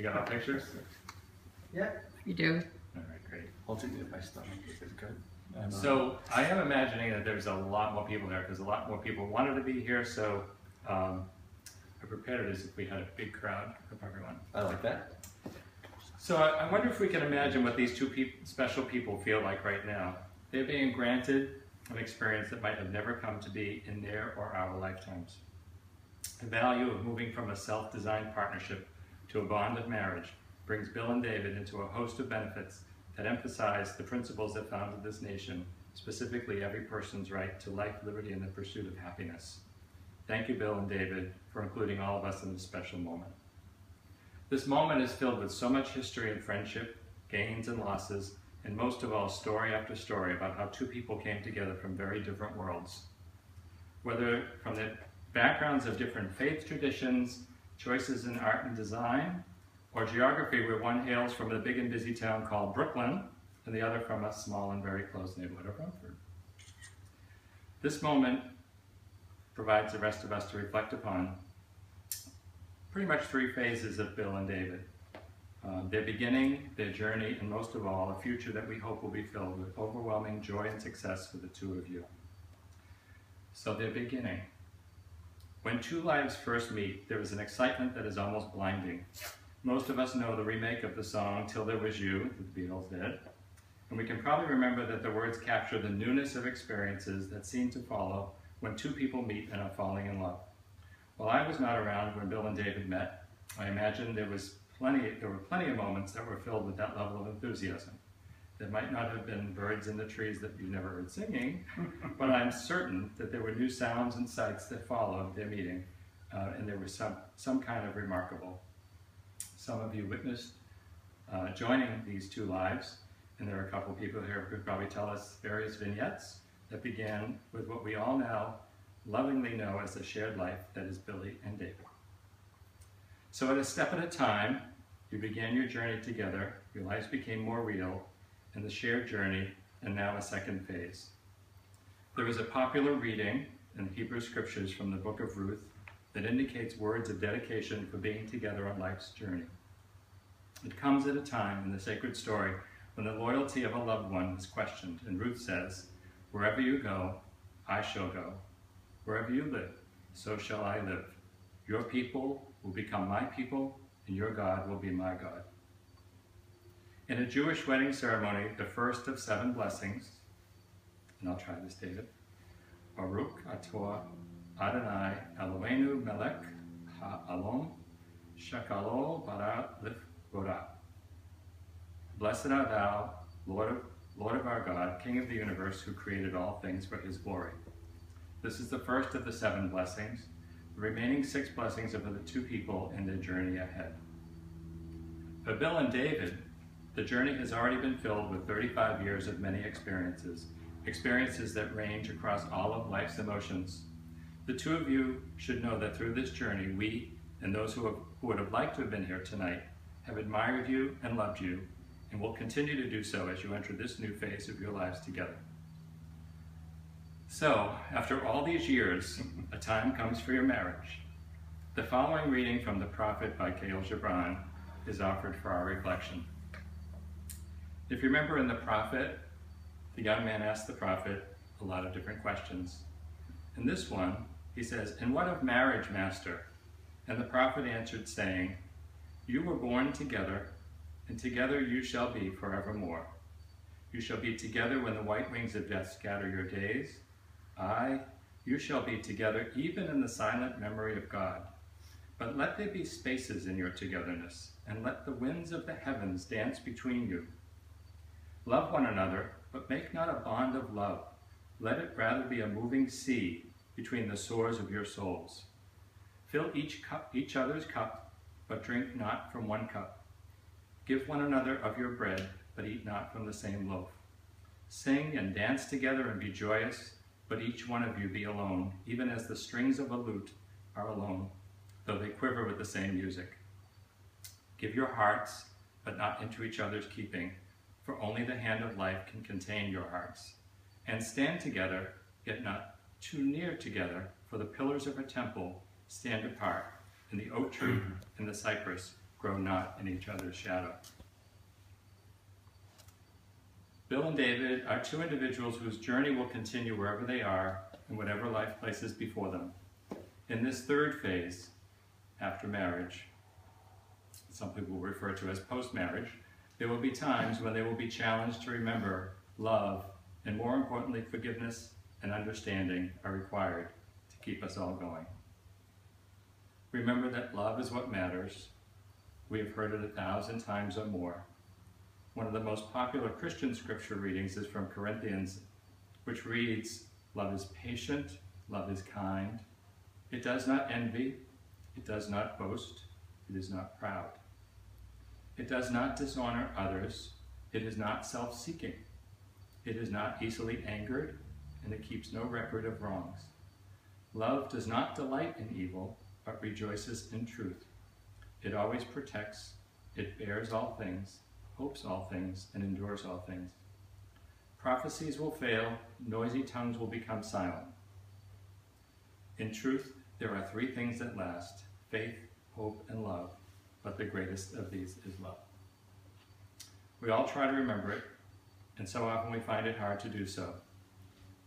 You got all pictures? Yeah. You do. All right, great. Hold it near my stomach. This is good. So I am imagining that there's a lot more people there because a lot more people wanted to be here. So I prepared it as if we had a big crowd of everyone. I like that. So I wonder if we can imagine what these two special people feel like right now. They're being granted an experience that might have never come to be in their or our lifetimes. The value of moving from a self-designed partnership to a bond of marriage brings Bill and David into a host of benefits that emphasize the principles that founded this nation, specifically every person's right to life, liberty, and the pursuit of happiness. Thank you, Bill and David, for including all of us in this special moment. This moment is filled with so much history and friendship, gains and losses, and most of all, story after story about how two people came together from very different worlds. Whether from the backgrounds of different faith traditions, choices in art and design, or geography where one hails from a big and busy town called Brooklyn, and the other from a small and very close neighborhood of Romford. This moment provides the rest of us to reflect upon pretty much three phases of Bill and David. Their beginning, their journey, and most of all, a future that we hope will be filled with overwhelming joy and success for the two of you. So their beginning. When two lives first meet, there is an excitement that is almost blinding. Most of us know the remake of the song Till There Was You, that the Beatles did, and we can probably remember that the words capture the newness of experiences that seem to follow when two people meet and are falling in love. While I was not around when Bill and David met, I imagine there were plenty of moments that were filled with that level of enthusiasm. There might not have been birds in the trees that you never heard singing, but I'm certain that there were new sounds and sights that followed their meeting, and there was some kind of remarkable. Some of you witnessed joining these two lives, and there are a couple people here who could probably tell us various vignettes that began with what we all now lovingly know as the shared life that is Billy and David. So at a step at a time, you began your journey together, your lives became more real, and the shared journey, and now a second phase. There is a popular reading in the Hebrew Scriptures from the book of Ruth that indicates words of dedication for being together on life's journey. It comes at a time in the sacred story when the loyalty of a loved one is questioned, and Ruth says, "Wherever you go, I shall go. Wherever you live, so shall I live. Your people will become my people, and your God will be my God." In a Jewish wedding ceremony, the first of 7 blessings, and I'll try this, David, Baruch atah Adonai Eloheinu melech ha'olam shekalo bara lifgoda. Blessed art thou, Lord of our God, King of the universe, who created all things for his glory. This is the first of the 7 blessings. The remaining 6 blessings are for the two people in their journey ahead. For Bill and David, the journey has already been filled with 35 years of many experiences that range across all of life's emotions. The two of you should know that through this journey, we, and those who would have liked to have been here tonight, have admired you and loved you, and will continue to do so as you enter this new phase of your lives together. So, after all these years, a time comes for your marriage. The following reading from the prophet by Khalil Gibran is offered for our reflection. If you remember in the prophet, the young man asked the prophet a lot of different questions. In this one, he says, "And what of marriage, master?" And the prophet answered, saying, "You were born together, and together you shall be forevermore. You shall be together when the white wings of death scatter your days. Aye, you shall be together even in the silent memory of God. But let there be spaces in your togetherness, and let the winds of the heavens dance between you. Love one another, but make not a bond of love. Let it rather be a moving sea between the shores of your souls. Fill each other's cup, but drink not from one cup. Give one another of your bread, but eat not from the same loaf. Sing and dance together and be joyous, but each one of you be alone, even as the strings of a lute are alone, though they quiver with the same music. Give your hearts, but not into each other's keeping, for only the hand of life can contain your hearts. And stand together, yet not too near together, for the pillars of a temple stand apart, and the oak tree and the cypress grow not in each other's shadow. Bill and David are two individuals whose journey will continue wherever they are and whatever life places before them. In this third phase, after marriage, some people refer to as post-marriage, there will be times when they will be challenged to remember love, and more importantly, forgiveness and understanding are required to keep us all going. Remember that love is what matters. We have heard it 1,000 times or more. One of the most popular Christian scripture readings is from Corinthians, which reads, "Love is patient, love is kind. It does not envy, it does not boast, it is not proud. It does not dishonor others, it is not self-seeking. It is not easily angered, and it keeps no record of wrongs. Love does not delight in evil, but rejoices in truth. It always protects, it bears all things, hopes all things, and endures all things. Prophecies will fail, noisy tongues will become silent. In truth, there are 3 things that last: faith, hope, and love, but the greatest of these is love." We all try to remember it, and so often we find it hard to do so.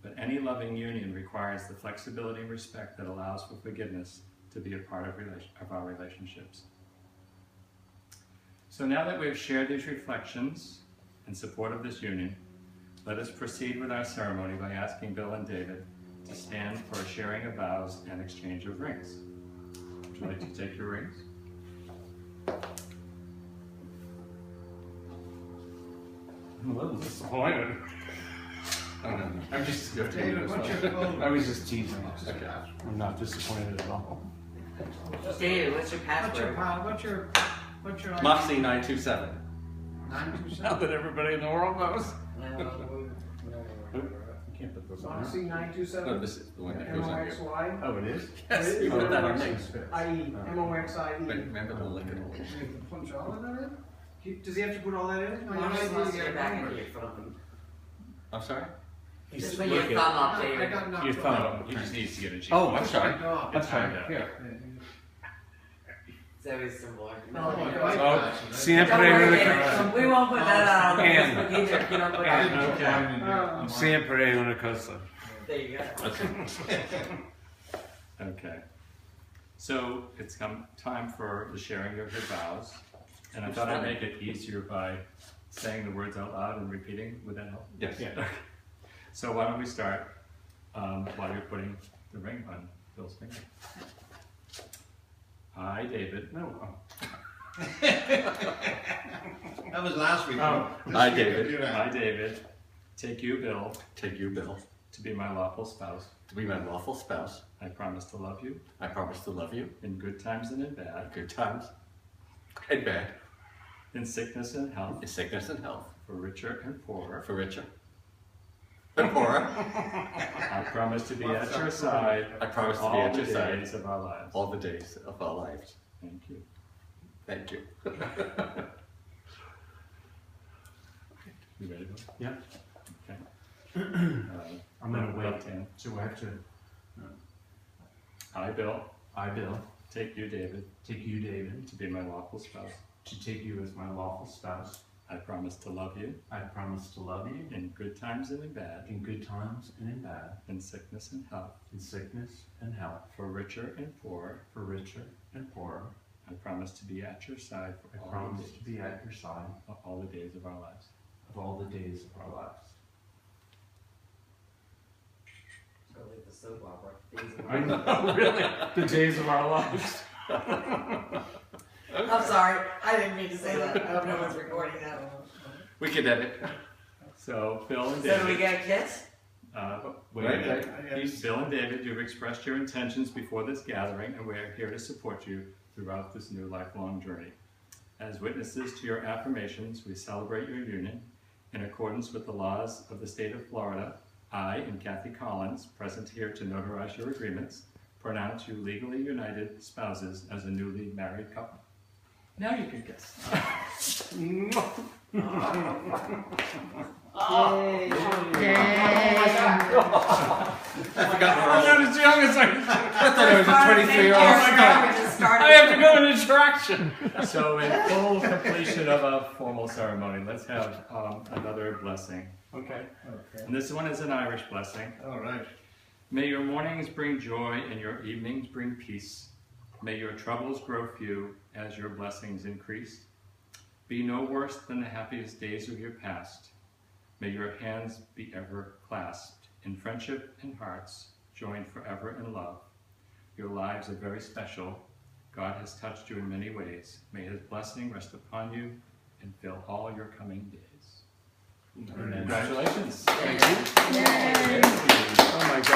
But any loving union requires the flexibility and respect that allows for forgiveness to be a part of our relationships. So now that we've shared these reflections in support of this union, let us proceed with our ceremony by asking Bill and David to stand for a sharing of vows and exchange of rings. Would you like to take your rings? I'm a little disappointed. I'm just David, what's your phone? I was just teasing. Okay. I'm not disappointed at all. David, what's your password? What's your Moxie 927. 927? Now that everybody in the world knows. No. You can't put those on. Moxie No, 927? this is the one that goes on here. M-O-X-Y? Oh, it is? Yes, we put that on me. I-E, M-O-X-I-E. But remember the liquor. Do you have to punch all of that in? Does he have to put all that in? Why don't you lost your back into your phone? I'm sorry? Just put your thumb up, I David. got knocked Your off. thumb. He just needs to get a cheek. Oh, I'm sorry. Oh, That's fine. Yeah. Here. It's always similar. Oh, siempre Don't worry, una David. cosa. We won't put that on the And- Facebook either if you don't put it on. Siempre una cosa. There you go. Okay. So it's come time for the sharing of your vows, and I thought I'd make it easier by saying the words out loud and repeating. Would that help? Yes. Yeah. So why don't we start while you're putting the ring on Bill's finger. I, David. No. That was last week. Oh. I, David, take you, Bill, Take you, Bill, to be my lawful spouse. to be my lawful spouse. I promise to love you I promise to love you in good times and in bad, in good times and bad, in sickness and health, in sickness and health, for richer and poorer. for richer and poorer. I promise to be at your side I promise to be all at the your side days of our lives. all the days of our lives. Thank you. Thank you. You ready, Bill? Yeah. Okay. I'm gonna wait. Left hand. So I have to. I, Bill, I, Bill, take you, David, take you, David, to be my lawful spouse. to take you as my lawful spouse. I promise to love you I promise to love you in good times and in bad, in good times and in bad, in sickness and health, in sickness and health, for richer and poorer. for richer and poorer. I promise to be at your side I for all promise the to be at your side all the days of our lives. of all the days of our lives. So like the soap opera. Things of I know, really. The days of our lives. I'm sorry. I didn't mean to say that. I hope no one's recording that. We can edit. So, Bill and So do we David. get a kiss? Wait, Right, wait. right. Bill and David, you've expressed your intentions before this gathering, and we're here to support you throughout this new lifelong journey. As witnesses to your affirmations, we celebrate your union. In accordance with the laws of the state of Florida, I and Kathy Collins, present here to notarize your agreements, pronounce you legally united spouses as a newly married couple. Now you can kiss. I forgot we're all. I'm not as young as I I thought I was a 23-year-old. Oh my God, we're just start. I have to go in interaction. So in full completion of a formal ceremony, let's have another blessing. Okay. Okay. And this one is an Irish blessing. All right. May your mornings bring joy and your evenings bring peace. May your troubles grow few as your blessings increase. Be no worse than the happiest days of your past. May your hands be ever clasped in friendship and hearts, joined forever in love. Your lives are very special. God has touched you in many ways. May his blessing rest upon you and fill all your coming days. Very nice. Congratulations. Yay. Oh my God.